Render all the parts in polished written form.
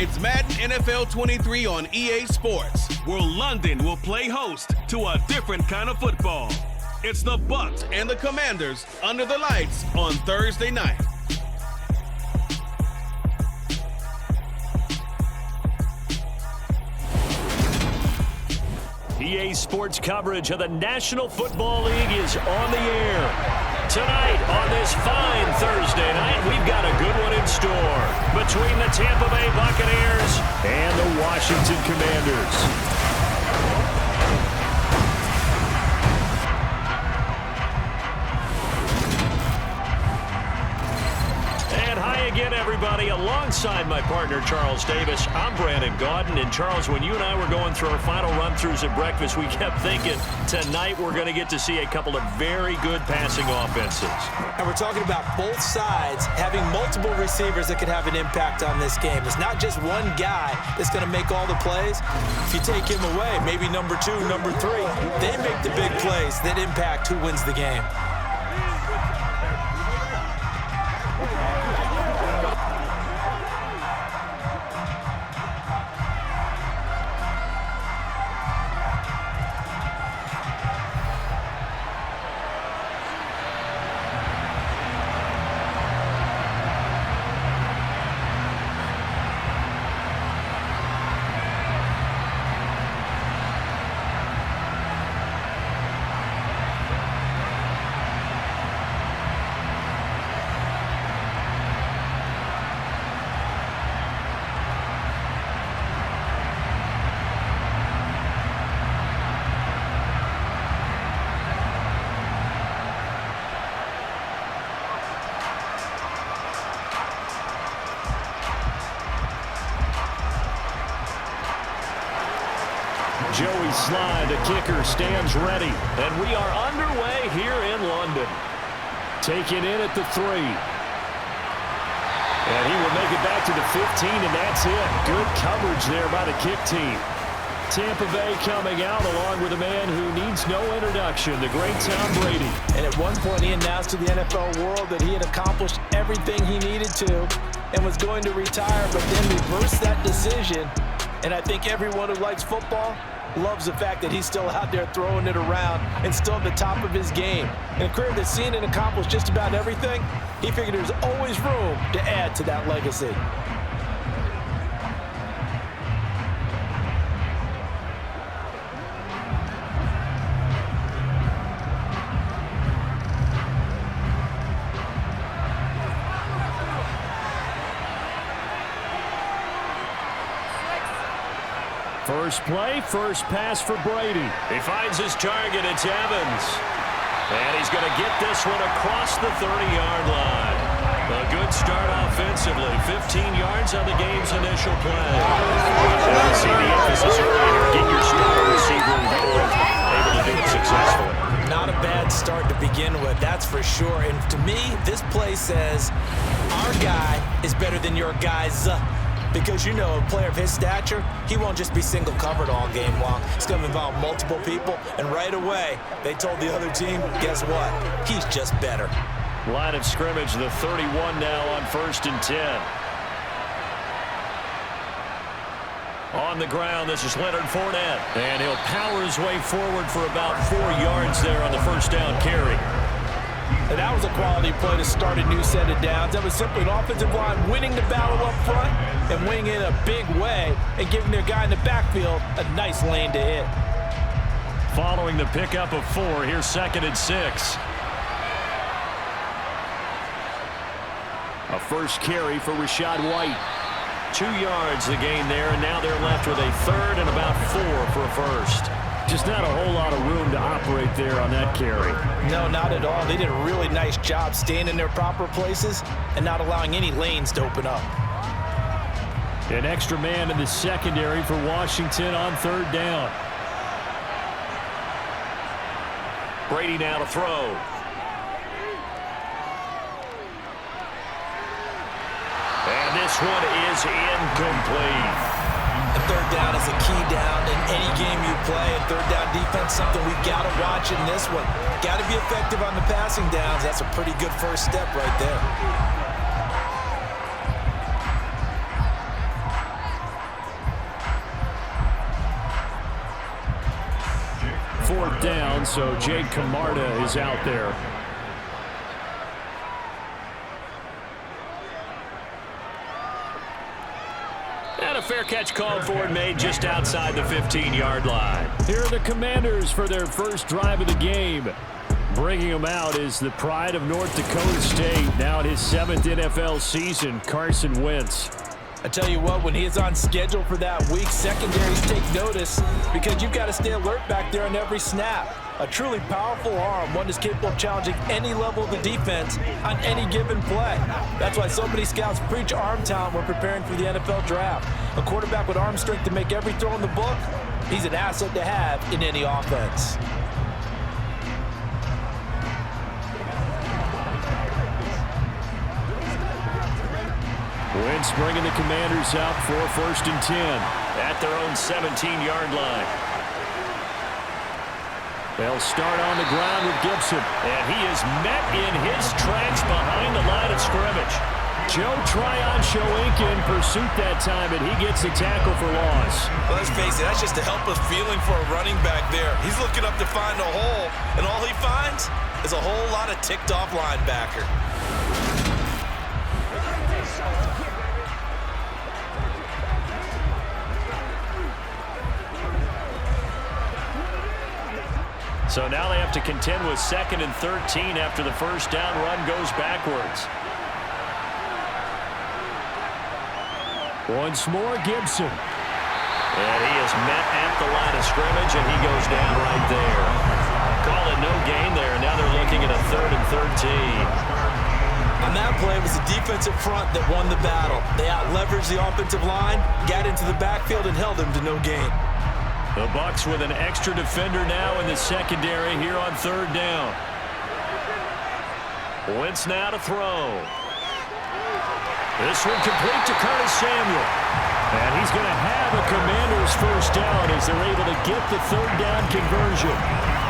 It's Madden NFL 23 on EA Sports, where London will play host to a different kind of football. It's the Bucs and the Commanders under the lights on Thursday night. EA Sports coverage of the National Football League is on the air. Tonight, on this fine Thursday night, we've got a good one in store between the Tampa Bay Buccaneers and the Washington Commanders. Again, everybody, alongside my partner, Charles Davis, I'm Brandon Gaudin. And, Charles, when you and I were going through our final run-throughs at breakfast, we kept thinking tonight we're going to get to see a couple of very good passing offenses. And we're talking about both sides having multiple receivers that could have an impact on this game. It's not just one guy that's going to make all the plays. If you take him away, maybe number 2, number 3, they make the big plays that impact who wins the game. Joey Sly, the kicker, stands ready. And we are underway here in London. Taken in at the 3. And he will make it back to the 15, and that's it. Good coverage there by the kick team. Tampa Bay coming out along with a man who needs no introduction, the great Tom Brady. And at one point he announced to the NFL world that he had accomplished everything he needed to and was going to retire, but then reversed that decision. And I think everyone who likes football loves the fact that he's still out there throwing it around and still at the top of his game. In a career that's seen and accomplished just about everything, he figured there's always room to add to that legacy. First play, first pass for Brady. He finds his target. It's Evans. And he's going to get this one across the 30-yard line. A good start offensively. 15 yards on the game's initial play. I see the emphasis earlier. Get your star receiver involved. Able to do it successfully. Not a bad start to begin with, that's for sure. And to me, this play says our guy is better than your guy's. Because, you know, a player of his stature, he won't just be single covered all game long. It's going to involve multiple people, and right away, they told the other team, guess what? He's just better. Line of scrimmage, the 31 now on 1st and 10. On the ground, this is Leonard Fournette. And he'll power his way forward for about 4 yards there on the first down carry. And that was a quality play to start a new set of downs. That was simply an offensive line winning the battle up front and winning in a big way and giving their guy in the backfield a nice lane to hit. Following the pickup of 4, here's 2nd and 6. A first carry for Rachaad White. 2 yards the gain there, and now they're left with a 3rd and about 4 for a first. Just not a whole lot of room to operate there on that carry. No, not at all. They did a really nice job staying in their proper places and not allowing any lanes to open up. An extra man in the secondary for Washington on 3rd down. Brady now to throw. And this one is incomplete. And 3rd down is a key down in any game you play. And 3rd down defense, something we've got to watch in this one. Got to be effective on the passing downs. That's a pretty good first step right there. 4th down, so Jake Camarda is out there. And a fair catch called for and made just outside the 15-yard line. Here are the Commanders for their first drive of the game. Bringing him out is the pride of North Dakota State, now in his 7th NFL season, Carson Wentz. I tell you what, when he is on schedule for that week, secondaries take notice because you've got to stay alert back there on every snap. A truly powerful arm, one that's capable of challenging any level of the defense on any given play. That's why so many scouts preach arm talent when preparing for the NFL draft. A quarterback with arm strength to make every throw in the book, he's an asset to have in any offense. Wentz bringing the Commanders out for 1st and 10 at their own 17-yard line. They'll start on the ground with Gibson. And he is met in his tracks behind the line of scrimmage. Joe Tryon-Shoyinka in pursuit that time, and he gets the tackle for loss. Well, let's face it, that's just a helpless feeling for a running back there. He's looking up to find a hole, and all he finds is a whole lot of ticked-off linebacker. So now they have to contend with 2nd and 13 after the first down run goes backwards. Once more, Gibson. And he is met at the line of scrimmage, and he goes down right there. Call it no gain there. Now they're looking at a 3rd and 13. On that play, it was the defensive front that won the battle. They out-leveraged the offensive line, got into the backfield, and held him to no gain. The Bucs with an extra defender now in the secondary here on 3rd down. Wentz now to throw. This one complete to Curtis Samuel. And he's going to have a Commanders first down as they're able to get the 3rd down conversion.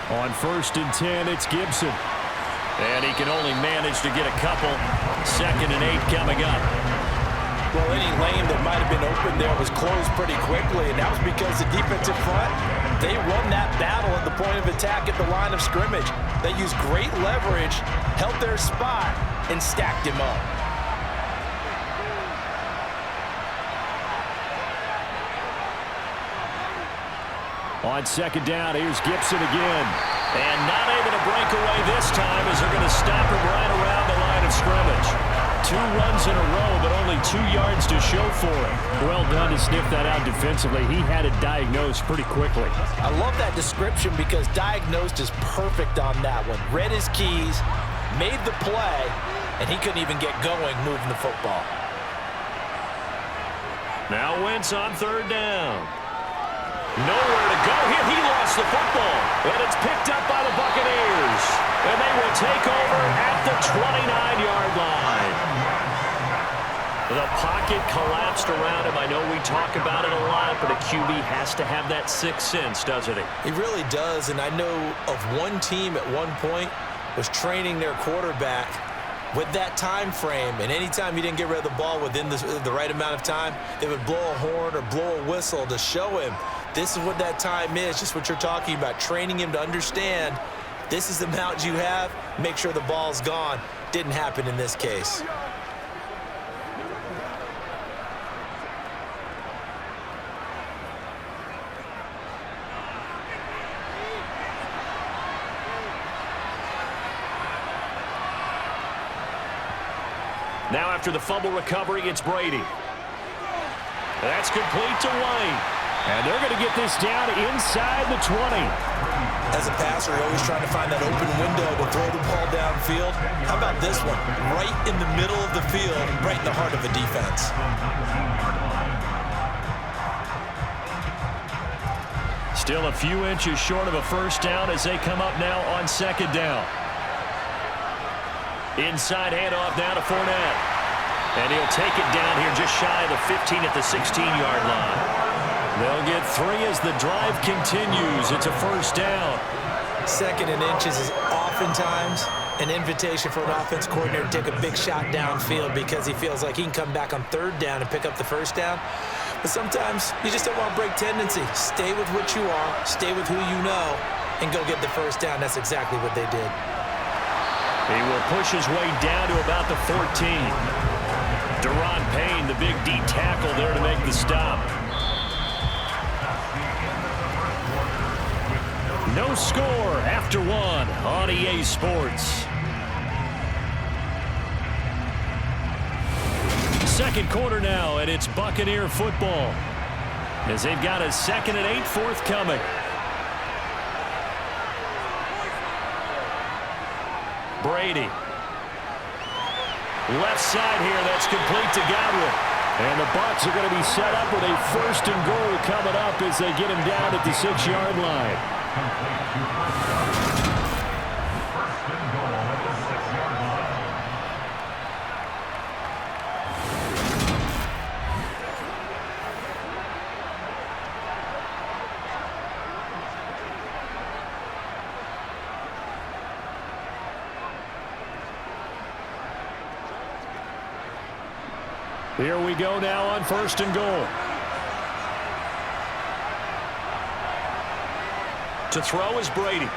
On 1st and 10, it's Gibson. And he can only manage to get a couple. 2nd and 8 coming up. Well, any lane that might have been open there was closed pretty quickly, and that was because the defensive front, they won that battle at the point of attack at the line of scrimmage. They used great leverage, held their spot, and stacked him up. On 2nd down, here's Gibson again. And not able to break away this time as they're going to stop him right around the line of scrimmage. 2 runs in a row, but only 2 yards to show for it. Well done to sniff that out defensively. He had it diagnosed pretty quickly. I love that description because diagnosed is perfect on that one. Read his keys, made the play, and he couldn't even get going moving the football. Now Wentz on 3rd down. Nowhere to go here. He lost the football. And it's picked up by the Buccaneers. And they will take over at the 29-yard line. The pocket collapsed around him. I know we talk about it a lot, but a QB has to have that sixth sense, doesn't he? He really does. And I know of one team at one point was training their quarterback with that time frame, and anytime he didn't get rid of the ball within the right amount of time, they would blow a horn or blow a whistle to show him this is what that time is, just what you're talking about, training him to understand this is the amount you have, make sure the ball's gone. Didn't happen in this case. Now after the fumble recovery, it's Brady. That's complete to Wayne. And they're going to get this down inside the 20. As a passer, you're always trying to find that open window to throw the ball downfield. How about this one? Right in the middle of the field, right in the heart of a defense. Still a few inches short of a first down as they come up now on second down. Inside handoff now to Fournette. And he'll take it down here just shy of the 15 at the 16-yard line. They'll get 3 as the drive continues. It's a first down. 2nd and inches is oftentimes an invitation for an offense coordinator to take a big shot downfield because he feels like he can come back on 3rd down and pick up the first down. But sometimes you just don't want to break tendency. Stay with what you are, stay with who you know, and go get the first down. That's exactly what they did. He will push his way down to about the 14. Deron Payne, the big D tackle there to make the stop. No score after 1 on EA Sports. Second quarter now, and it's Buccaneer football as they've got a 2nd and 8 forthcoming. Brady. Left side here, that's complete to Godwin. And the Bucs are going to be set up with a 1st and goal coming up as they get him down at the 6-yard line. Here we go now on 1st and goal. To throw is Brady.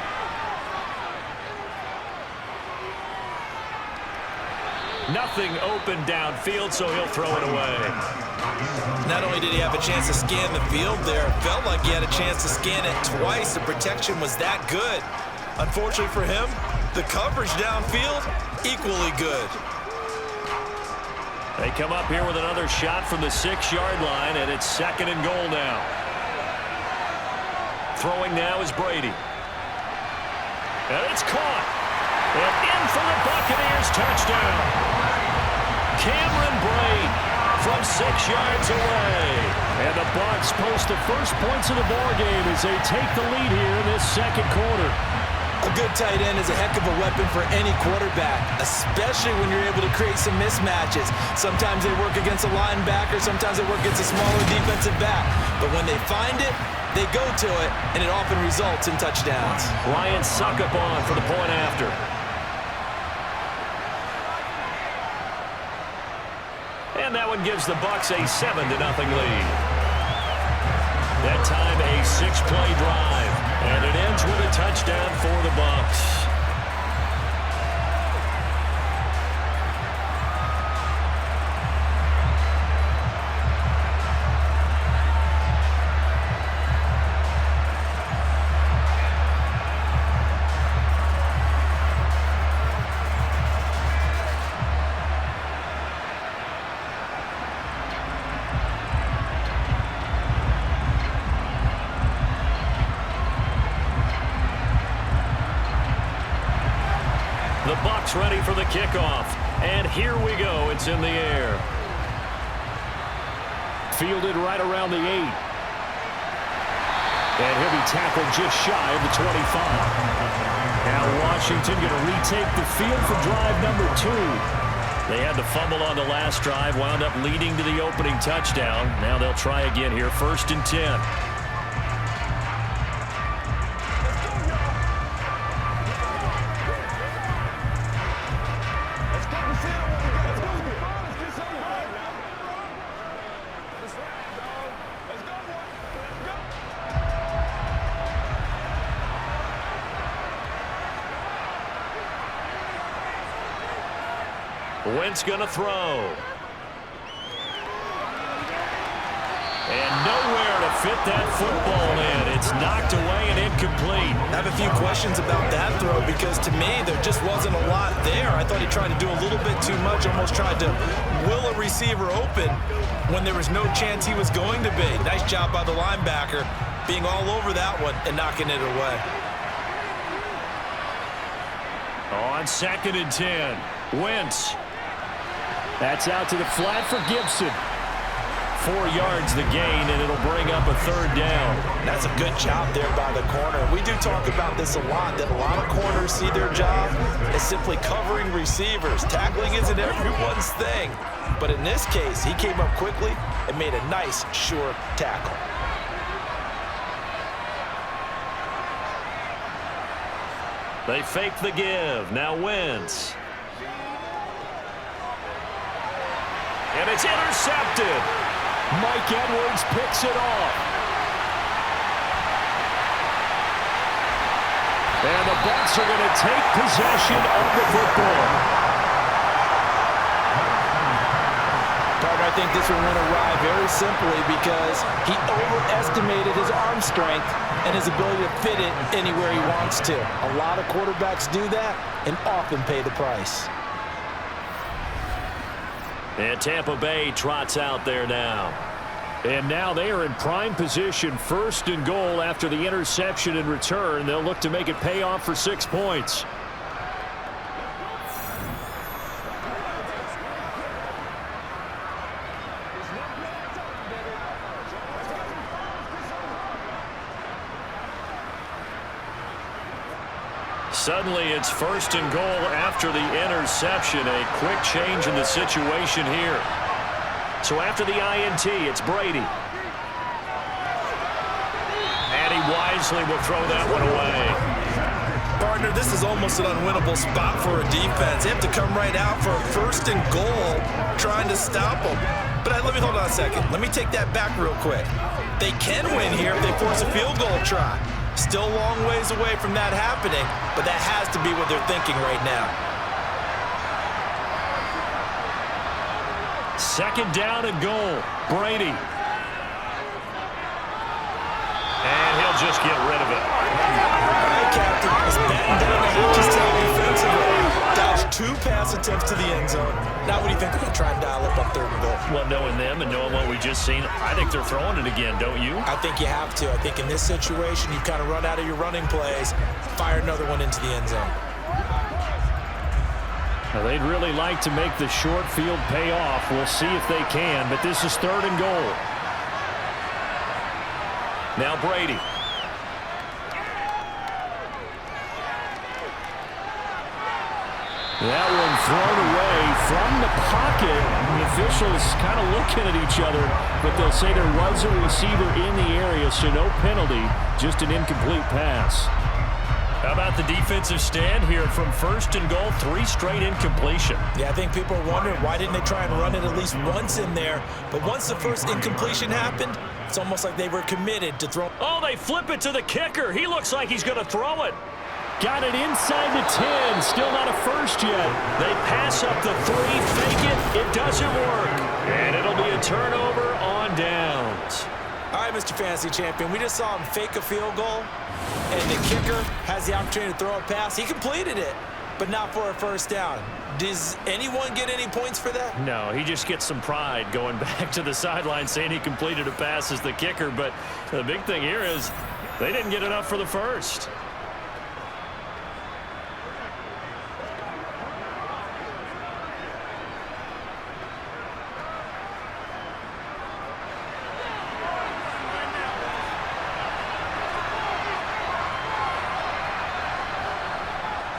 Nothing open downfield, so he'll throw it away. Not only did he have a chance to scan the field there, it felt like he had a chance to scan it twice. The protection was that good. Unfortunately for him, the coverage downfield, equally good. They come up here with another shot from the 6-yard line, and it's 2nd and goal now. Throwing now is Brady. And it's caught. And in for the Buccaneers touchdown. Cameron Brate from 6 yards away. And the Bucs post the first points of the ballgame as they take the lead here in this 2nd quarter. A good tight end is a heck of a weapon for any quarterback, especially when you're able to create some mismatches. Sometimes they work against a linebacker, sometimes they work against a smaller defensive back. But when they find it, they go to it, and it often results in touchdowns. Ryan Suckup on for the point after. And that one gives the Bucs a 7-0 lead. That time a 6-play drive. And it ends with a touchdown for the Bucs. The Bucs ready for the kickoff. And here we go. It's in the air. Fielded right around the 8. And he'll be tackled just shy of the 25. Now Washington going to retake the field for drive number 2. They had the fumble on the last drive, wound up leading to the opening touchdown. Now they'll try again here, 1st and 10. Wentz going to throw. And nowhere to fit that football in. It's knocked away and incomplete. I have a few questions about that throw because to me there just wasn't a lot there. I thought he tried to do a little bit too much, almost tried to will a receiver open when there was no chance he was going to be. Nice job by the linebacker being all over that one and knocking it away. On 2nd and 10, Wentz. That's out to the flat for Gibson. 4 yards the gain, and it'll bring up a 3rd down. That's a good job there by the corner. We do talk about this a lot, that a lot of corners see their job as simply covering receivers. Tackling isn't everyone's thing. But in this case, he came up quickly and made a nice, sure tackle. They fake the give. Now Wentz. And it's intercepted. Mike Edwards picks it off. And the Bucs are going to take possession of the football. Partner, I think this one went awry very simply because he overestimated his arm strength and his ability to fit it anywhere he wants to. A lot of quarterbacks do that and often pay the price. And Tampa Bay trots out there now. And now they are in prime position, 1st and goal after the interception and return. They'll look to make it pay off for 6 points. Suddenly it's 1st and goal after the interception. A quick change in the situation here. So after the INT, it's Brady. And he wisely will throw that one away. Partner, this is almost an unwinnable spot for a defense. They have to come right out for a 1st and goal trying to stop them. But let me hold on a second. Let me take that back real quick. They can win here if they force a field goal try. Still a long ways away from that happening, but that has to be what they're thinking right now. 2nd down and goal. Brady. And he'll just get rid of it. All right, Captain. It's batting down the hatches down defensively. Dodged 2 pass attempts to the end zone. Now what do you think they're going to try and dial up on 3rd and goal? Well, knowing them and knowing what we just seen, I think they're throwing it again, don't you? I think you have to. I think in this situation, you kind of run out of your running plays, fire another one into the end zone. Now, they'd really like to make the short field pay off. We'll see if they can, but this is 3rd and goal. Now Brady. That one thrown away from the pocket. The officials kind of looking at each other, but they'll say there was a receiver in the area, so no penalty, just an incomplete pass. How about the defensive stand here from 1st and goal, 3 straight incompletion? Yeah, I think people are wondering why didn't they try and run it at least once in there. But once the first incompletion happened, it's almost like they were committed to throw. Oh, they flip it to the kicker. He looks like he's going to throw it. Got it inside the 10. Still not a first yet. They pass up the 3, fake it. It doesn't work. And it'll be a turnover on downs. All right, Mr. Fantasy Champion, we just saw him fake a field goal, and the kicker has the opportunity to throw a pass. He completed it, but not for a 1st down. Does anyone get any points for that? No, he just gets some pride going back to the sideline saying he completed a pass as the kicker. But the big thing here is they didn't get enough for the 1st.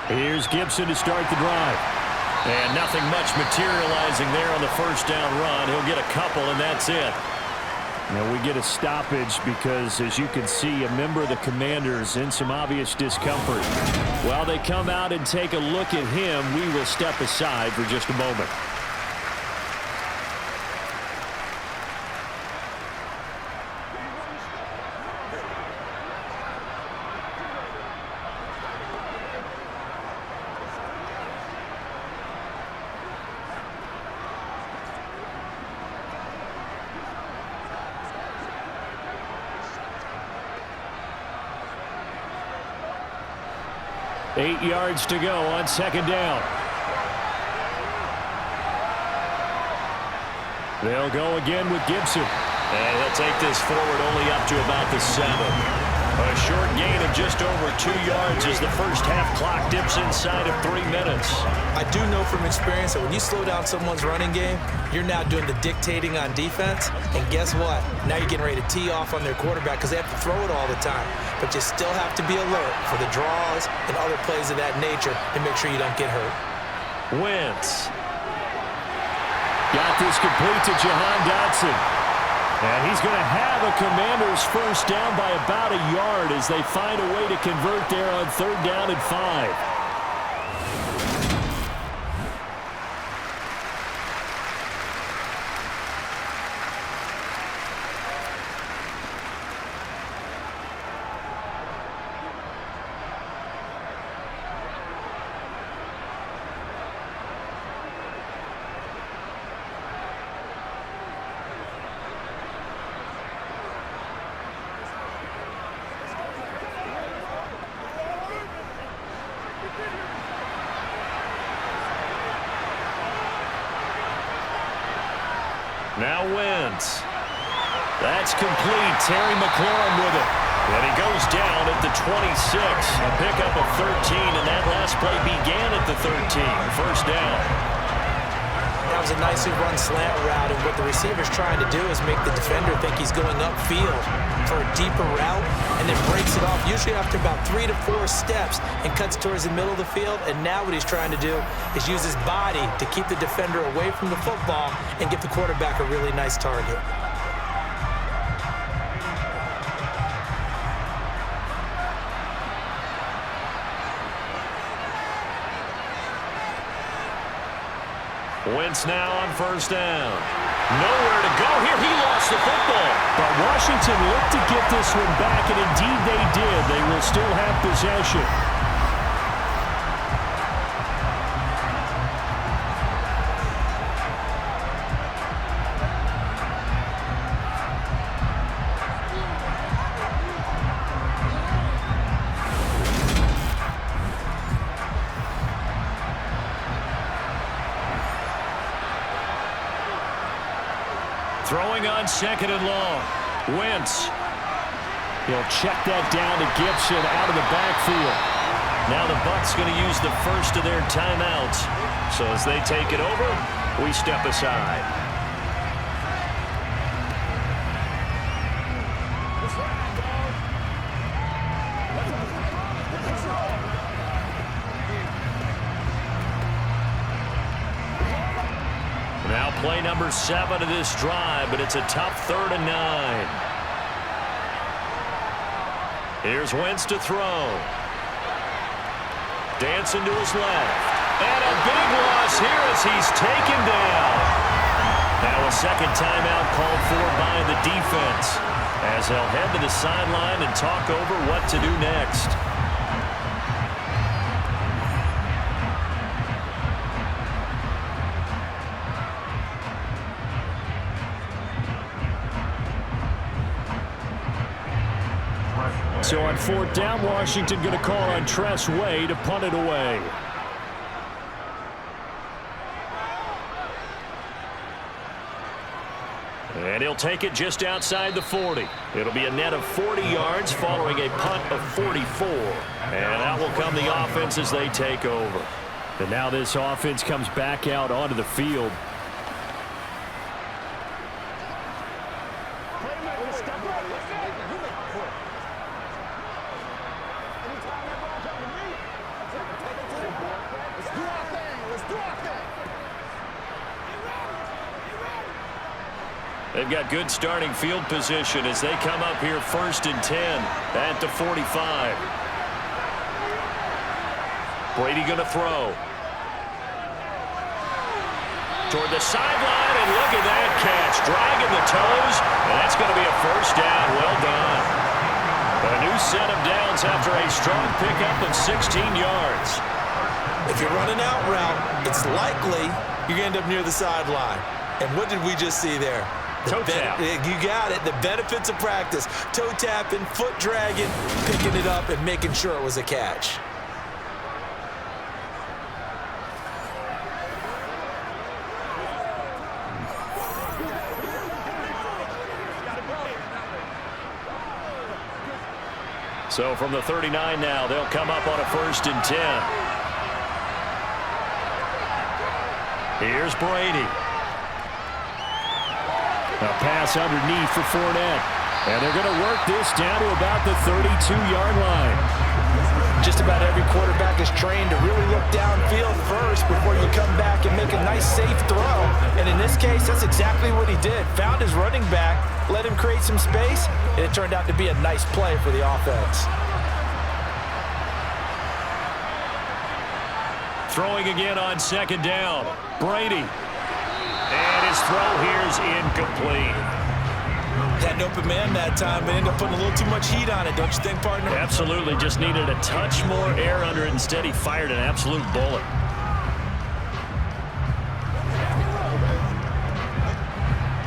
Here's Gibson to start the drive. And nothing much materializing there on the 1st down run. He'll get a couple, and that's it. Now we get a stoppage because, as you can see, a member of the Commanders in some obvious discomfort. While they come out and take a look at him, we will step aside for just a moment. Eight yards to go on 2nd down. They'll go again with Gibson. And he'll take this forward only up to about the 7. A short gain of just over 2 yards as the first half clock dips inside of 3 minutes. I do know from experience that when you slow down someone's running game, you're now doing the dictating on defense. And guess what? Now you're getting ready to tee off on their quarterback because they have to throw it all the time. But you still have to be alert for the draws and other plays of that nature to make sure you don't get hurt. Wentz. Got this complete to Jahan Dotson. And he's going to have a Commanders first down by about a yard as they find a way to convert there on 3rd down and 5. Now Wentz. That's complete. Terry McLaurin with it. And he goes down at the 26. A pickup of 13, and that last play began at the 13. First down. That was a nicely run slant route, and what the receiver's trying to do is make the defender think he's going upfield for a deeper route, and then breaks it off, usually after about 3 to 4 steps, and cuts towards the middle of the field. And now what he's trying to do is use his body to keep the defender away from the football and give the quarterback a really nice target. Wentz now on first down. Nowhere to go here. He lost the football. But Washington looked to get this one back, and indeed they did. They will still have possession. Throwing on 2nd and long. Wentz. He'll check that down to Gibson out of the backfield. Now the Bucs going to use the first of their timeouts. So as they take it over, we step aside. Now play number 7 of this drive, but it's a tough 3rd and 9. Here's Wentz to throw. Dancing to his left. And a big loss here as he's taken down. Now a second timeout called for by the defense, as they'll head to the sideline and talk over what to do next. So on 4th down, Washington going to call on Tress Way to punt it away. And he'll take it just outside the 40. It'll be a net of 40 yards following a punt of 44. And out will come the offense as they take over. And now this offense comes back out onto the field. They've got good starting field position as they come up here 1st and 10 at the 45. Brady going to throw. Toward the sideline, and look at that catch. Dragging the toes, and that's going to be a first down. Well done. A new set of downs after a strong pickup of 16 yards. If you're running out route, it's likely you're going to end up near the sideline. And what did we just see there? Toe tap. You got it. The benefits of practice. Toe tapping, foot dragging, picking it up, and making sure it was a catch. So from the 39 now, they'll come up on a 1st and 10. Here's Brady. A pass underneath for Fournette. And they're going to work this down to about the 32-yard line. Just about every quarterback is trained to really look downfield first before you come back and make a nice, safe throw. And in this case, that's exactly what he did. Found his running back, let him create some space, and it turned out to be a nice play for the offense. Throwing again on 2nd down. Brady. And his throw here is incomplete. Had an open man that time, but ended up putting a little too much heat on it, don't you think, partner? Absolutely. Just needed a touch more air under it. Instead, he fired an absolute bullet.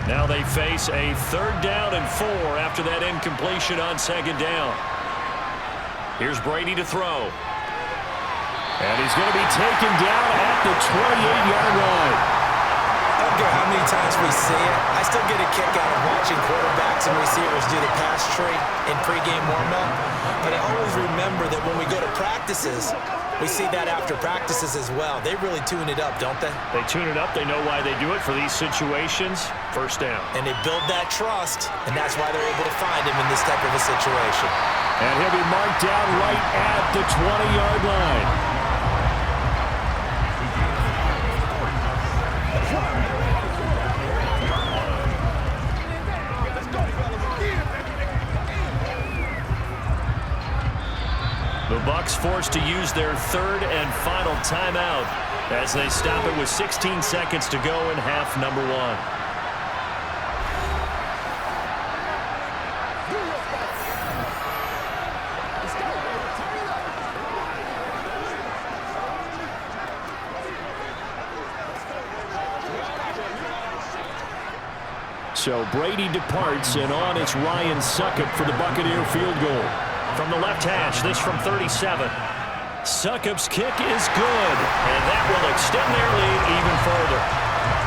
Now they face a 3rd down and 4 after that incompletion on 2nd down. Here's Brady to throw. And he's going to be taken down at the 28-yard line. I don't care how many times we see it. I still get a kick out of watching quarterbacks and receivers do the pass tree in pregame warm-up. But I always remember that when we go to practices, we see that after practices as well. They really tune it up, don't they? They tune it up. They know why they do it for these situations. 1st down. And they build that trust, and that's why they're able to find him in this type of a situation. And he'll be marked down right at the 20-yard line. The Bucs forced to use their 3rd and final timeout as they stop it with 16 seconds to go in half number 1. So Brady departs, and on it's Ryan Succop for the Buccaneer field goal. From the left hash, this from 37. Succop's kick is good, and that will extend their lead even further.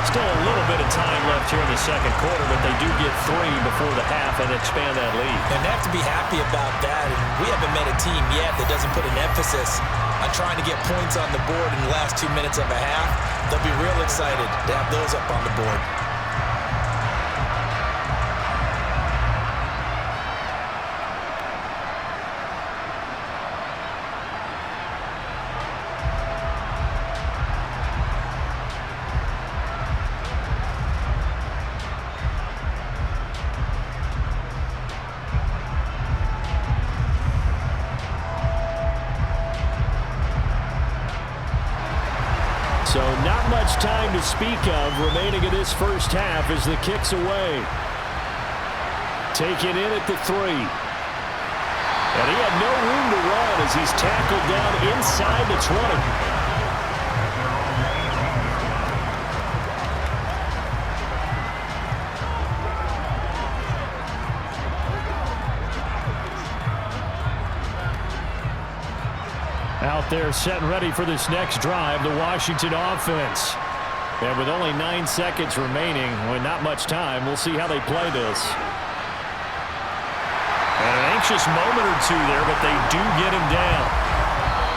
Still a little bit of time left here in the 2nd quarter, but they do get 3 before the half and expand that lead. And they have to be happy about that. And we haven't met a team yet that doesn't put an emphasis on trying to get points on the board in the last 2 minutes of a half. They'll be real excited to have those up on the board. So not much time to speak of remaining in this 1st half as the kick's away. Taken in at the 3. And he had no room to run as he's tackled down inside the 20. Out there set and ready for this next drive, the Washington offense. And with only 9 seconds remaining, with not much time, we'll see how they play this. And an anxious moment or two there, but they do get him down.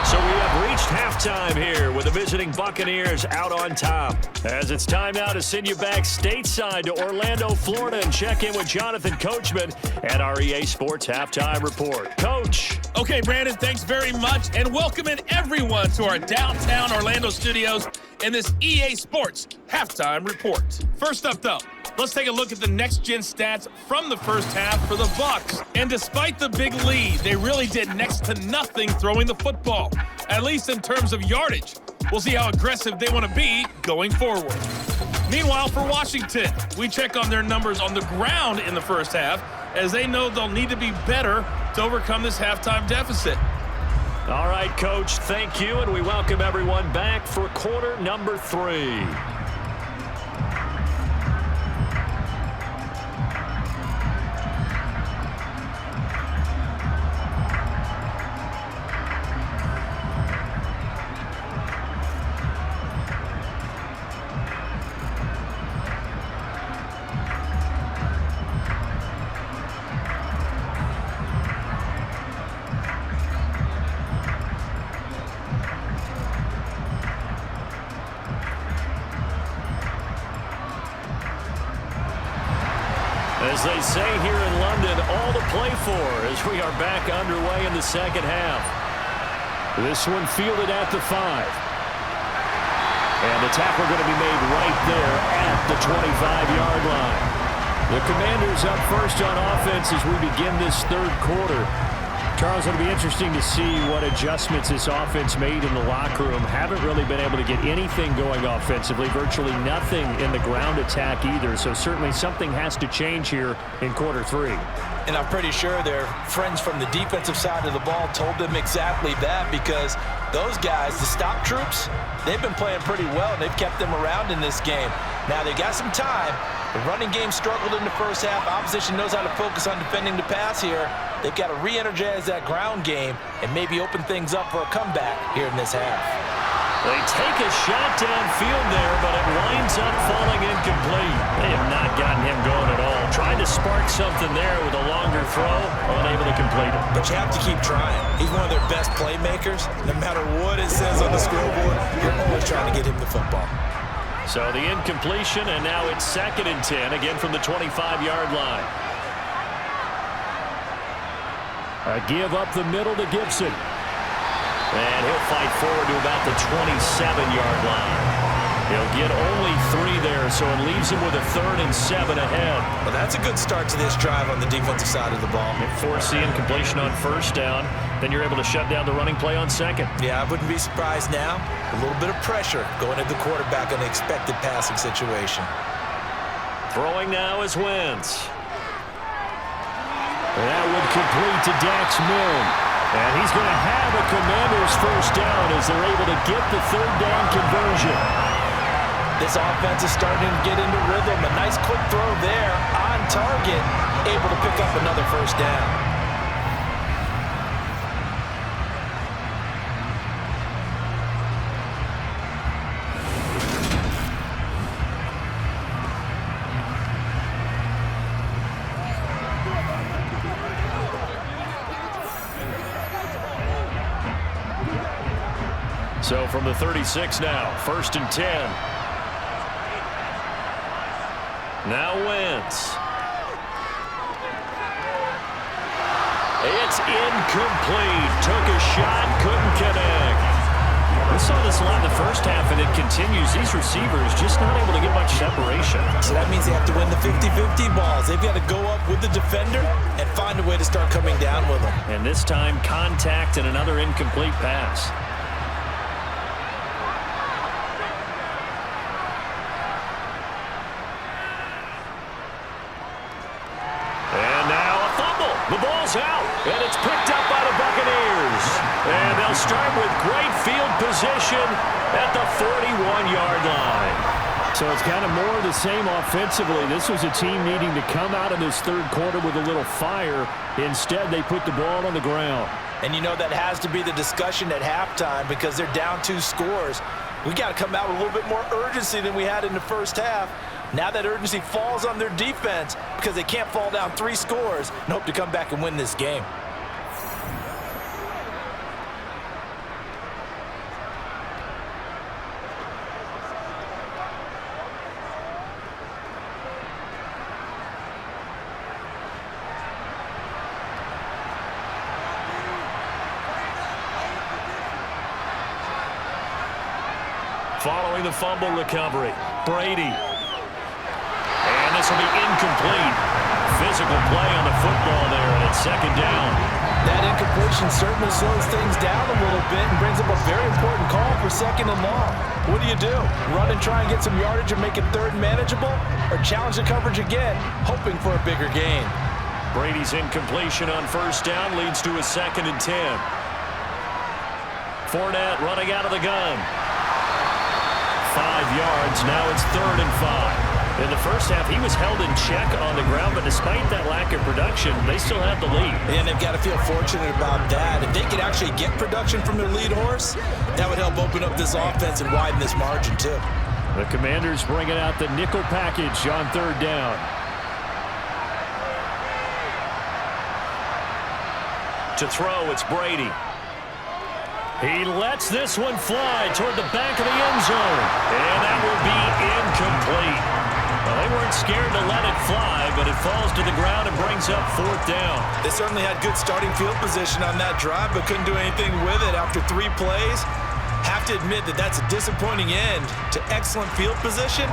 So we have reached halftime here with the visiting Buccaneers out on top. As it's time now to send you back stateside to Orlando, Florida, and check in with Jonathan Coachman at our EA Sports Halftime Report. Coach. Okay, Brandon, thanks very much, and welcoming everyone to our downtown Orlando studios in this EA Sports Halftime Report. First up, though, let's take a look at the next-gen stats from the 1st half for the Bucs. And despite the big lead, they really did next to nothing throwing the football, at least in terms of yardage. We'll see how aggressive they want to be going forward. Meanwhile, for Washington, we check on their numbers on the ground in the 1st half, as they know they'll need to be better to overcome this halftime deficit. All right, Coach, thank you, and we welcome everyone back for quarter number 3. As they say here in London, all to play for as we are back underway in the second half. This one fielded at the 5. And the tackle going to be made right there at the 25-yard line. The Commanders up first on offense as we begin this third quarter. Charles, it'll be interesting to see what adjustments this offense made in the locker room. Haven't really been able to get anything going offensively, virtually nothing in the ground attack either. So certainly something has to change here in quarter 3. And I'm pretty sure their friends from the defensive side of the ball told them exactly that, because those guys, the stop troops, they've been playing pretty well. They've kept them around in this game. Now they got some time. The running game struggled in the first half. Opposition knows how to focus on defending the pass here. They've got to re-energize that ground game and maybe open things up for a comeback here in this half. They take a shot downfield there, but it winds up falling incomplete. They have not gotten him going at all. Trying to spark something there with a longer throw, unable to complete it. But you have to keep trying. He's one of their best playmakers. No matter what it says on the scoreboard, you're always trying to get him the football. So the incompletion, and now it's 2nd and 10, again from the 25-yard line. A give up the middle to Gibson. And he'll fight forward to about the 27-yard line. He'll get only 3 there, so it leaves him with a 3rd and 7 ahead. Well, that's a good start to this drive on the defensive side of the ball. Force the incompletion on 1st down. Then you're able to shut down the running play on 2nd. Yeah, I wouldn't be surprised now. A little bit of pressure going at the quarterback on the expected passing situation. Throwing now is Wentz. That would complete to Dax Milne. And he's going to have a Commanders 1st down as they're able to get the 3rd down conversion. This offense is starting to get into rhythm. A nice quick throw there on target, able to pick up another 1st down. So from the 36 now, 1st and 10. Now Wentz. It's incomplete. Took a shot, couldn't connect. We saw this a lot in the first half, and it continues. These receivers just not able to get much separation. So that means they have to win the 50-50 balls. They've got to go up with the defender and find a way to start coming down with them. And this time, contact and another incomplete pass. The ball's out, and it's picked up by the Buccaneers. And they'll start with great field position at the 41-yard line. So it's kind of more of the same offensively. This was a team needing to come out of this third quarter with a little fire. Instead, they put the ball on the ground. And you know that has to be the discussion at halftime because they're down 2 scores. We got to come out with a little bit more urgency than we had in the first half. Now that urgency falls on their defense because they can't fall down 3 scores and hope to come back and win this game. Following the fumble recovery, Brady. And this will be incomplete. Physical play on the football there, and it's 2nd down. That incompletion certainly slows things down a little bit and brings up a very important call for 2nd and long. What do? Run and try and get some yardage and make it 3rd manageable? Or challenge the coverage again, hoping for a bigger gain? Brady's incompletion on 1st down leads to a 2nd and 10. Fournette running out of the gun. 5 yards, now it's 3rd and 5. In the first half, he was held in check on the ground, but despite that lack of production, they still have the lead. And they've got to feel fortunate about that. If they could actually get production from their lead horse, that would help open up this offense and widen this margin, too. The Commanders bringing out the nickel package on 3rd down. To throw, it's Brady. He lets this one fly toward the back of the end zone. And that will be incomplete. Well, they weren't not scared to let it fly, but it falls to the ground and brings up 4th down. They certainly had good starting field position on that drive, but couldn't do anything with it after 3 plays. Have to admit that that's a disappointing end to excellent field position.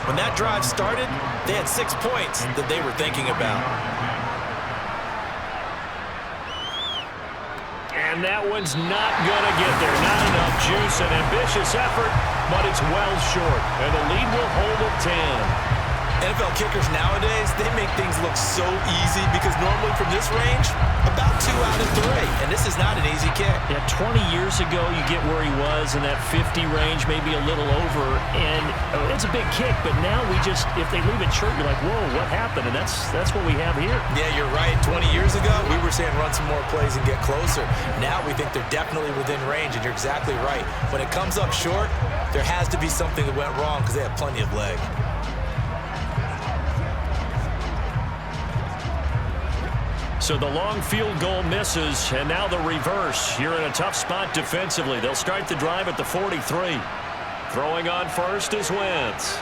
When that drive started, they had 6 points that they were thinking about. And that one's not going to get there. Not enough juice. An ambitious effort, but it's well short. And the lead will hold at 10. NFL kickers nowadays, they make things look so easy because normally from this range, about 2 out of 3. And this is not an easy kick. Yeah, 20 years ago, you get where he was in that 50 range, maybe a little over. And it's a big kick, but now we just, if they leave it short, you're like, whoa, what happened? And that's what we have here. Yeah, you're right. 20 years ago, we were saying run some more plays and get closer. Now we think they're definitely within range, and you're exactly right. When it comes up short, there has to be something that went wrong because they have plenty of leg. So the long field goal misses, and now the reverse. You're in a tough spot defensively. They'll start the drive at the 43. Throwing on first is Wentz.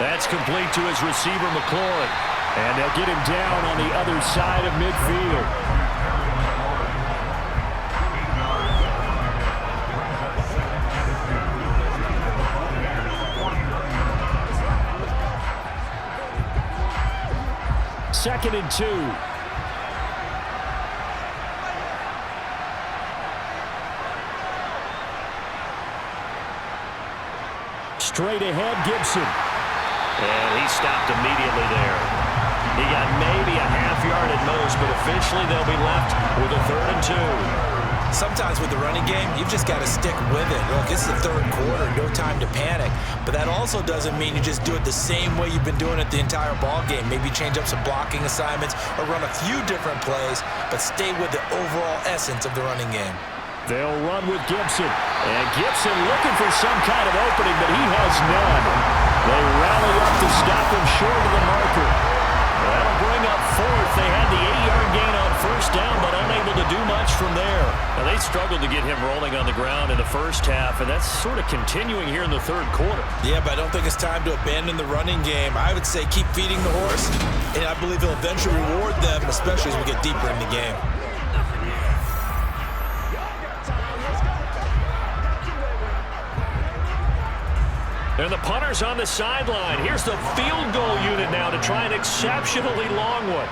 That's complete to his receiver, McLaurin. And they'll get him down on the other side of midfield. Second and 2. Straight ahead, Gibson. And he stopped immediately there. He got maybe a half yard at most, but officially they'll be left with a 3rd and 2. Sometimes with the running game, you've just got to stick with it. Look, this is the 3rd quarter, no time to panic. But that also doesn't mean you just do it the same way you've been doing it the entire ball game. Maybe change up some blocking assignments or run a few different plays, but stay with the overall essence of the running game. They'll run with Gibson. And Gibson looking for some kind of opening, but he has none. They rally up to stop him short of the marker. That'll bring up 4th. They had the 8-yard gain on 1st down, but unable to do much from there. Now, they struggled to get him rolling on the ground in the first half, and that's sort of continuing here in the 3rd quarter. Yeah, but I don't think it's time to abandon the running game. I would say keep feeding the horse, and I believe he'll eventually reward them, especially as we get deeper in the game. And the punter's on the sideline. Here's the field goal unit now to try an exceptionally long one.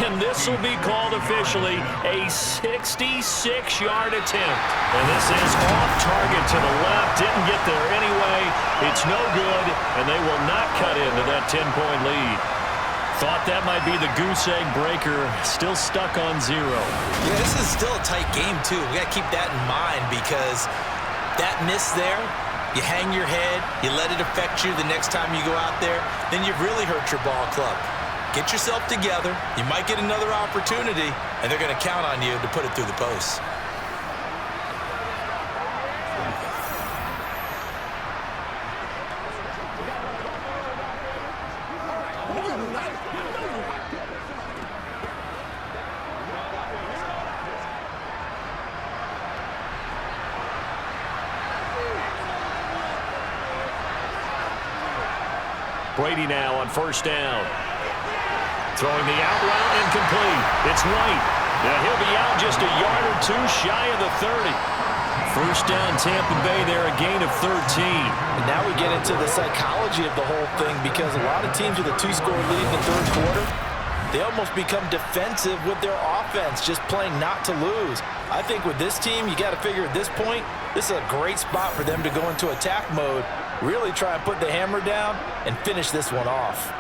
And this will be called officially a 66-yard attempt. And this is off target to the left. Didn't get there anyway. It's no good, and they will not cut into that 10-point lead. Thought that might be the goose egg breaker. Still stuck on 0. Yeah, this is still a tight game, too. We got to keep that in mind because that miss there, you hang your head, you let it affect you the next time you go out there, then you've really hurt your ball club. Get yourself together. You might get another opportunity, and they're going to count on you to put it through the posts. Brady now on 1st down. Throwing the out route incomplete. It's White. Now he'll be out just a yard or 2 shy of the 30. 1st down Tampa Bay there, a gain of 13. And now we get into the psychology of the whole thing because a lot of teams with a 2-score lead in the 3rd quarter, they almost become defensive with their offense, just playing not to lose. I think with this team, you got to figure at this point, this is a great spot for them to go into attack mode, really try and put the hammer down and finish this one off.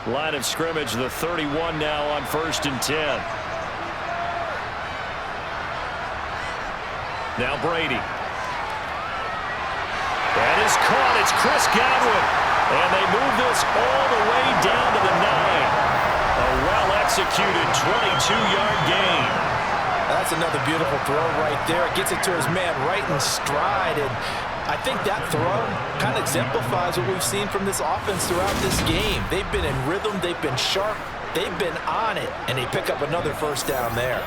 Line of scrimmage, the 31 now on 1st and 10. Now Brady. That is caught. It's Chris Godwin. And they move this all the way down to the 9. A well-executed 22-yard gain. That's another beautiful throw right there. It gets it to his man right in stride. And I think that throw kind of exemplifies what we've seen from this offense throughout this game. They've been in rhythm. They've been sharp. They've been on it. And they pick up another 1st down there.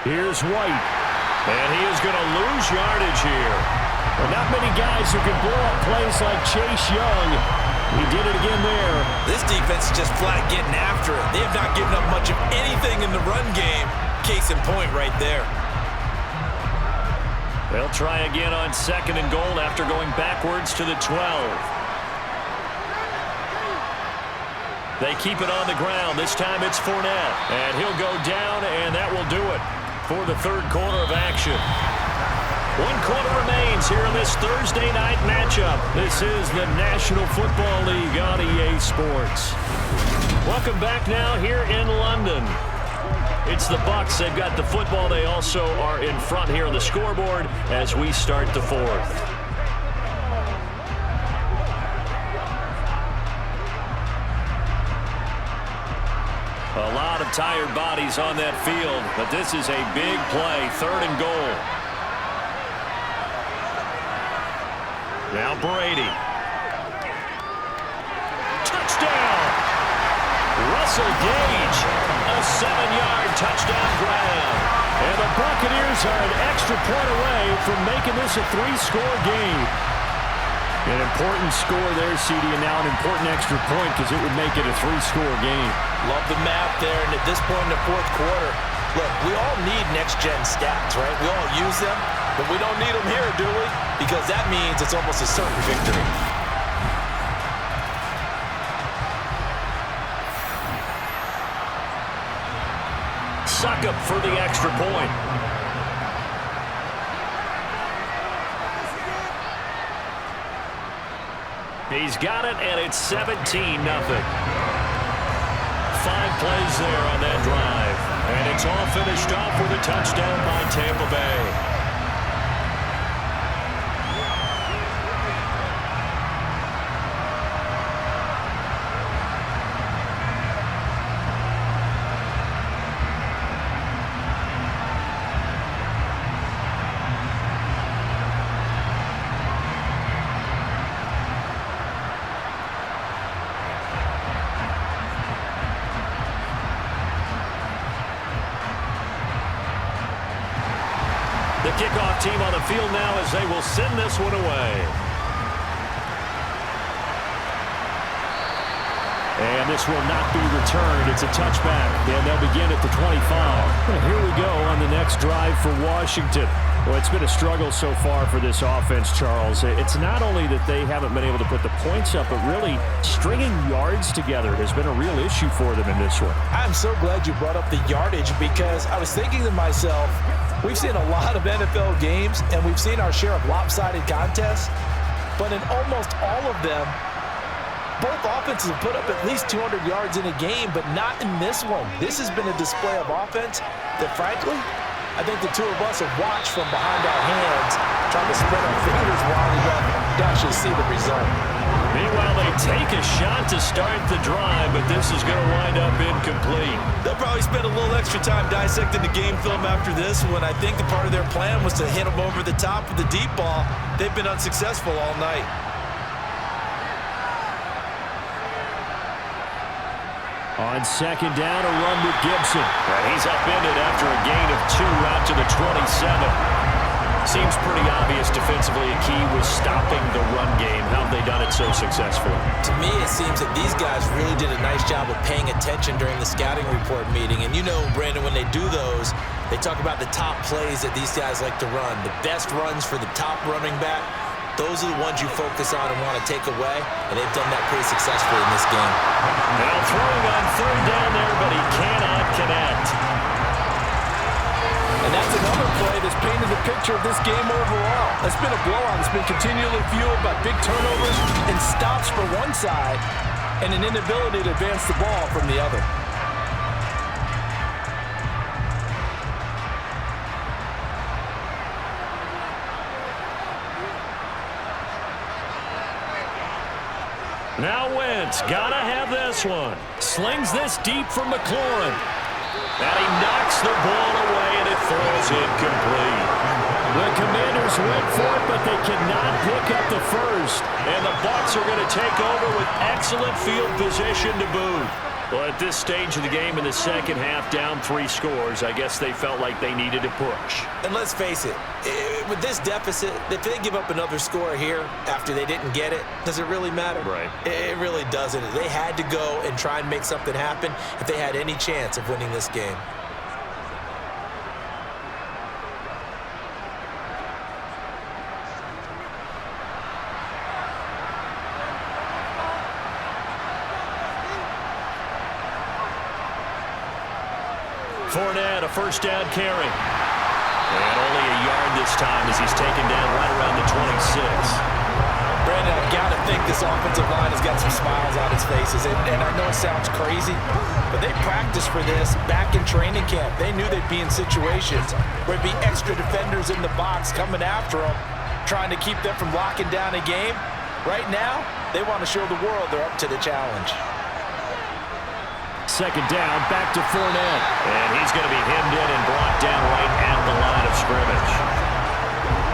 Here's White. And he is going to lose yardage here. Well, not many guys who can blow up plays like Chase Young. He did it again there. This defense is just flat getting after it. They have not given up much of anything in the run game. Case in point right there. They'll try again on 2nd and goal after going backwards to the 12. They keep it on the ground. This time it's Fournette. And he'll go down, and that will do it for the third quarter of action. 1 quarter remains here in this Thursday night matchup. This is the National Football League on EA Sports. Welcome back now here in London. It's the Bucs. They've got the football. They also are in front here on the scoreboard as we start the fourth. A lot of tired bodies on that field, but this is a big play. 3rd and goal. Now Brady. Touchdown! Russell Gage, a 7-yard touchdown grab. And the Buccaneers are an extra point away from making this a 3-score game. An important score there, CD, and now an important extra point because it would make it a 3-score game. Love the map there, and at this point in the fourth quarter, look, we all need next-gen stats, right? We all use them, but we don't need them here, do we? Because that means it's almost a certain victory. Suck up for the extra point. He's got it, and it's 17-0. 5 plays there on that drive. And it's all finished off with a touchdown by Tampa Bay. The kickoff team on the field now as they will send this one away. And this will not be returned. It's a touchback, and they'll begin at the 25. And here we go on the next drive for Washington. Well, it's been a struggle so far for this offense, Charles. It's not only that they haven't been able to put the points up, but really stringing yards together has been a real issue for them in this one. I'm so glad you brought up the yardage because I was thinking to myself, we've seen a lot of NFL games, and we've seen our share of lopsided contests, but in almost all of them, both offenses have put up at least 200 yards in a game, but not in this one. This has been a display of offense that, frankly, I think the two of us have watched from behind our hands, trying to spread our fingers wide enough to actually see the result. Meanwhile, they take a shot to start the drive, but this is going to wind up incomplete. They'll probably spend a little extra time dissecting the game film after this one. I think the part of their plan was to hit them over the top with the deep ball. They've been unsuccessful all night. On 2nd down, a run with Gibson. And he's upended after a gain of 2 out to the 27. Seems pretty obvious defensively a key was stopping the run game. How have they done it so successfully? To me, it seems that these guys really did a nice job of paying attention during the scouting report meeting. And you know, Brandon, when they do those, they talk about the top plays that these guys like to run. The best runs for the top running back. Those are the ones you focus on and want to take away, and they've done that pretty successfully in this game. Now throwing on 3rd down there, but he cannot connect. And that's another play that's painted the picture of this game overall. It's been a blowout. It's been continually fueled by big turnovers and stops for one side and an inability to advance the ball from the other. Now Wentz, gotta have this one. Slings this deep from McLaurin. And he knocks the ball away, and it throws incomplete. The Commanders went for it, but they cannot pick up the first. And the Bucs are going to take over with excellent field position to boot. Well, at this stage of the game in the second half, down 3 scores, I guess they felt like they needed to push. And let's face it, with this deficit, if they give up another score here after they didn't get it, does it really matter? Right. It really doesn't. They had to go and try and make something happen if they had any chance of winning this game. Fournette, a first down carry. And only a yard this time as he's taken down right around the 26. Brandon, I've got to think this offensive line has got some smiles on its faces. And I know it sounds crazy, but they practiced for this back in training camp. They knew they'd be in situations where it'd be extra defenders in the box coming after them, trying to keep them from locking down a game. Right now, they want to show the world they're up to the challenge. Second down, back to Fournette. And he's going to be hemmed in and brought down right at the line of scrimmage.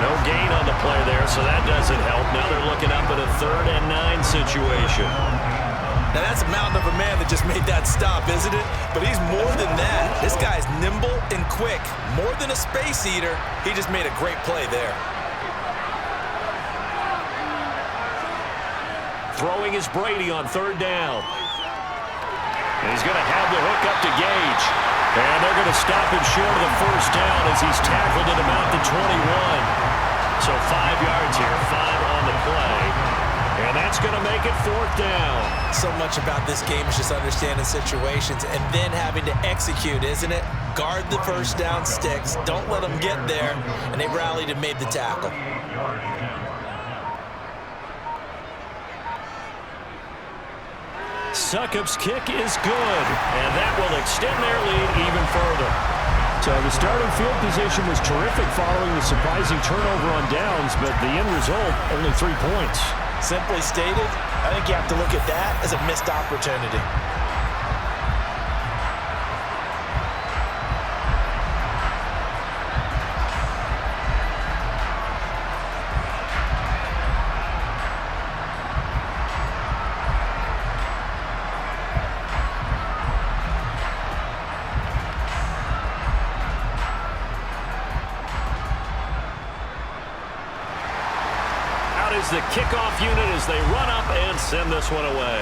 No gain on the play there, so that doesn't help. Now they're looking up at a 3rd and 9 situation. Now that's a mountain of a man that just made that stop, isn't it? But he's more than that. This guy's nimble and quick. More than a space eater, he just made a great play there. Throwing is Brady on 3rd down. And he's going to have the hook up to Gage. And they're going to stop him short of the first down as he's tackled at about the 21. So 5 yards here, 5 on the play. And that's going to make it 4th down. So much about this game is just understanding situations and then having to execute, isn't it? Guard the first down sticks. Don't let them get there. And they rallied and made the tackle. Succop's kick is good, and that will extend their lead even further. So the starting field position was terrific following the surprising turnover on downs, but the end result, only 3 points. Simply stated, I think you have to look at that as a missed opportunity. Is the kickoff unit as they run up and send this one away.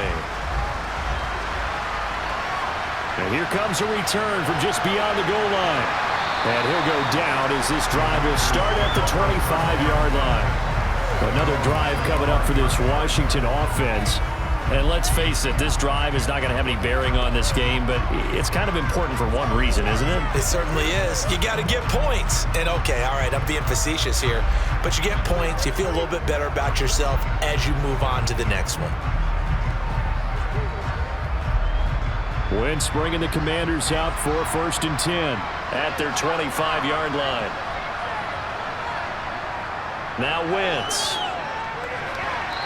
And here comes a return from just beyond the goal line. And he'll go down as this drive will start at the 25-yard line. Another drive coming up for this Washington offense. And let's face it, this drive is not going to have any bearing on this game, but it's kind of important for one reason, isn't it? It certainly is. You got to get points. And okay, all right, I'm being facetious here, but you get points, you feel a little bit better about yourself as you move on to the next one. Wentz bringing the Commanders out for 1st and 10. At their 25-yard line. Now Wentz.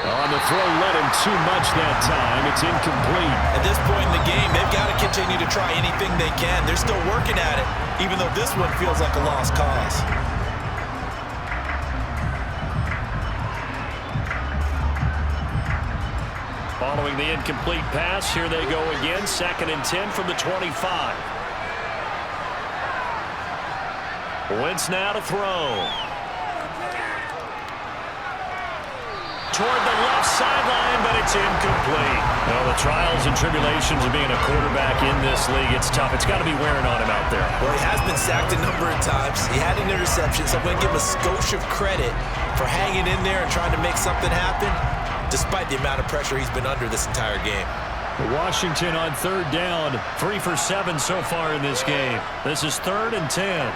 On the throw, led him too much that time. It's incomplete. At this point in the game, they've got to continue to try anything they can. They're still working at it, even though this one feels like a lost cause. Following the incomplete pass, here they go again. 2nd and 10 from the 25. Wentz now to throw. Toward the left sideline, but it's incomplete. Well, the trials and tribulations of being a quarterback in this league, it's tough. It's got to be wearing on him out there. Well, he has been sacked a number of times. He had an interception, so I'm going to give him a skosh of credit for hanging in there and trying to make something happen, despite the amount of pressure he's been under this entire game. Washington on 3rd down. 3 for 7 so far in this game. This is 3rd and 10.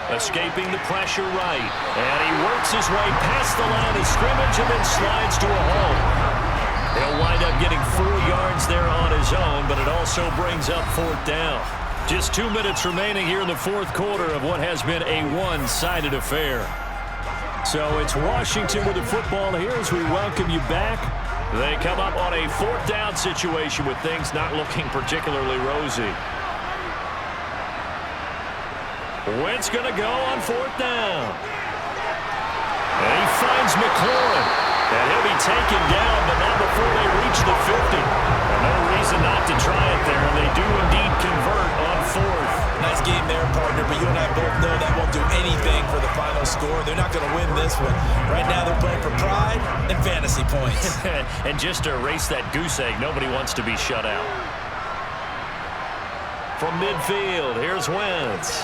Escaping the pressure right. And he works his way past the line of scrimmage and then slides to a hole. He'll wind up getting 4 yards there on his own, but it also brings up 4th down. Just 2 minutes remaining here in the 4th quarter of what has been a one-sided affair. So it's Washington with the football here as we welcome you back. They come up on a 4th down situation with things not looking particularly rosy. Wentz going to go on 4th down. And he finds McLaurin. And he'll be taken down, but not before they reach the 50. And no reason not to try it there. And they do indeed convert on 4th. Nice game there, partner, but you and I both know that won't do anything for the final score. They're not going to win this one. Right now they're playing for pride and fantasy points. And just to erase that goose egg, nobody wants to be shut out. From midfield, here's Wentz.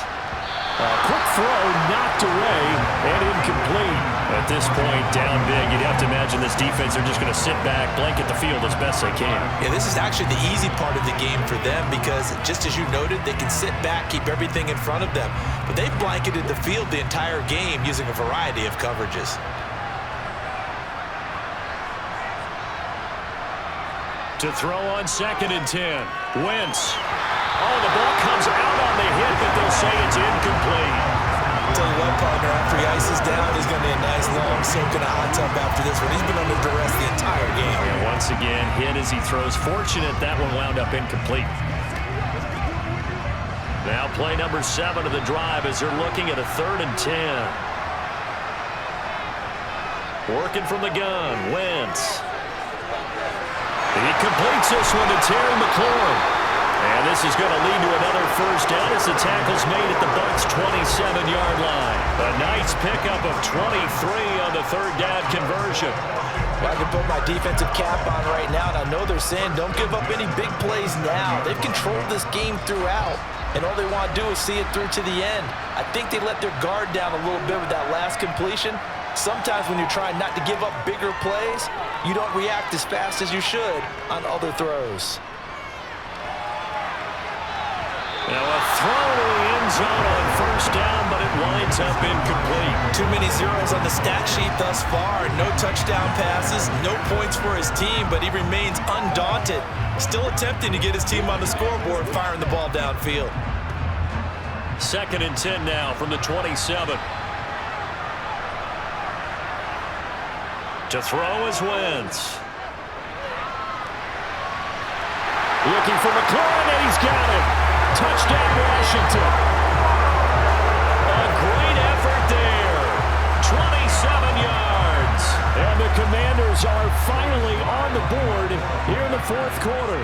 A quick throw knocked away and incomplete. At this point, down big, you'd have to imagine this defense are just going to sit back, blanket the field as best they can. Yeah, this is actually the easy part of the game for them because, just as you noted, they can sit back, keep everything in front of them. But they've blanketed the field the entire game using a variety of coverages. To throw on 2nd and 10. Wentz. Oh, the ball comes out on the hit, but they'll say it's incomplete. I'll tell you what, partner, after he ices down, he's going to be a nice long soak in a hot tub after this one. He's been under duress the entire game. And once again, hit as he throws. Fortunate that one wound up incomplete. Now play number 7 of the drive as they're looking at a 3rd and 10. Working from the gun, Wentz. He completes this one to Terry McLaurin. And this is going to lead to another 1st down as the tackle's made at the Bucs' 27-yard line. A nice pickup of 23 on the 3rd down conversion. Well, I can put my defensive cap on right now, and I know they're saying don't give up any big plays now. They've controlled this game throughout, and all they want to do is see it through to the end. I think they let their guard down a little bit with that last completion. Sometimes when you're trying not to give up bigger plays, you don't react as fast as you should on other throws. Now a throw to the end zone on 1st down, but it winds up incomplete. Too many zeros on the stat sheet thus far. No touchdown passes, no points for his team, but he remains undaunted. Still attempting to get his team on the scoreboard, firing the ball downfield. 2nd and 10 now from the 27. To throw is Wentz. Looking for McLaurin, and he's got it. Touchdown, Washington. A great effort there. 27 yards. And the Commanders are finally on the board here in the 4th quarter.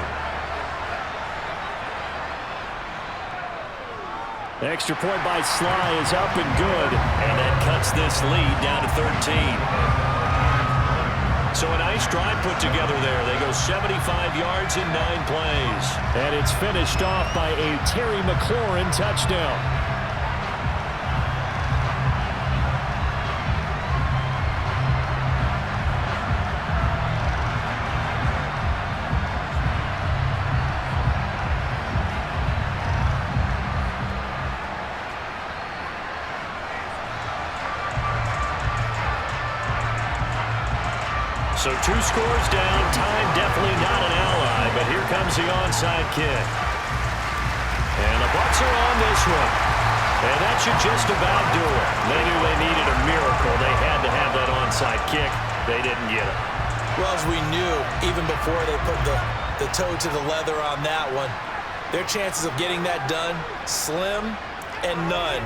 Extra point by Sly is up and good. And that cuts this lead down to 13. So a nice drive put together there. They go 75 yards in 9 plays. And it's finished off by a Terry McLaurin touchdown. So 2 scores down, time definitely not an ally, but here comes the onside kick. And the Bucs are on this one. And that should just about do it. They knew they needed a miracle. They had to have that onside kick. They didn't get it. Well, as we knew, even before they put the toe to the leather on that one, their chances of getting that done, slim and none.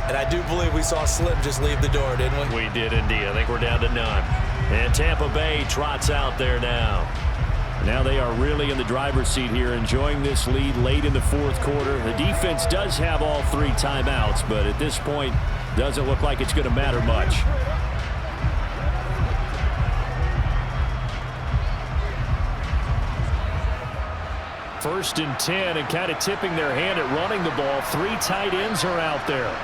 And I do believe we saw Slim just leave the door, didn't we? We did indeed. I think we're down to none. And Tampa Bay trots out there now. Now they are really in the driver's seat here, enjoying this lead late in the 4th quarter. The defense does have all 3 timeouts, but at this point, doesn't look like it's going to matter much. First and 10, and kind of tipping their hand at running the ball. 3 tight ends are out there.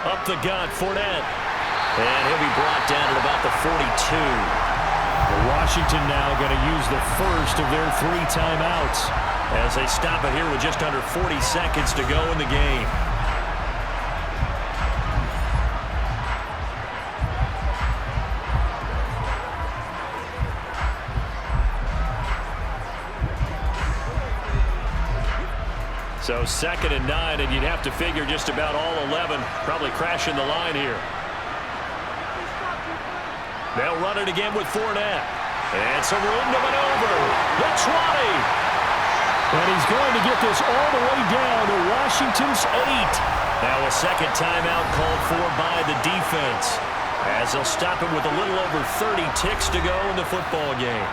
Up the gut, Fournette. And he'll be brought down at about the 42. Washington now going to use the first of their 3 timeouts as they stop it here with just under 40 seconds to go in the game. So 2nd and 9, and you'd have to figure just about all 11 probably crashing the line here. They'll run it again with Fournette. And some room to maneuver. The 20. And he's going to get this all the way down to Washington's 8. Now a second timeout called for by the defense, as they'll stop it with a little over 30 ticks to go in the football game.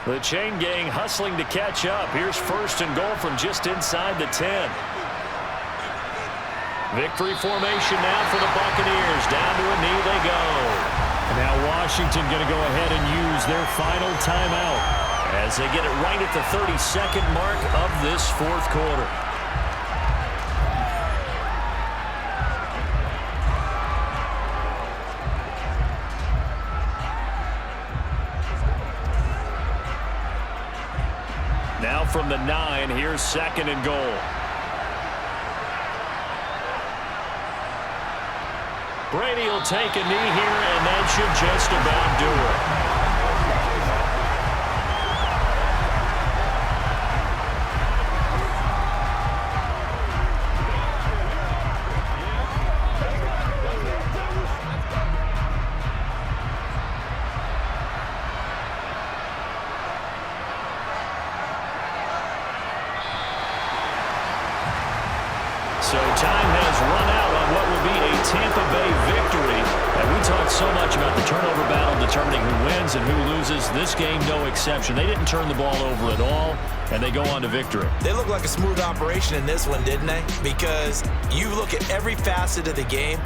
The chain gang hustling to catch up. Here's first and goal from just inside the 10. Victory formation now for the Buccaneers. Down to a knee they go. And now Washington going to go ahead and use their final timeout, as they get it right at the 32nd mark of this fourth quarter. Now from the 9, here's second and goal. Brady will take a knee here, and that should just about do it. So time has run out on what will be a Tampa Bay victory. And we talked so much about the turnover battle determining who wins and who loses. This game, no exception. They didn't turn the ball over at all, and they go on to victory. They look like a smooth operation in this one, didn't they? Because you look at every facet of the game,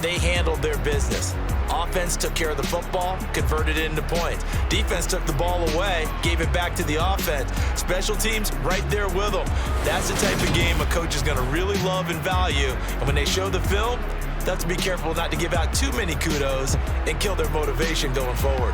they handled their business. Offense took care of the football, converted it into points. Defense took the ball away, gave it back to the offense. Special teams right there with them. That's the type of game a coach is going to really love and value. And when they show the film, they have to be careful not to give out too many kudos and kill their motivation going forward.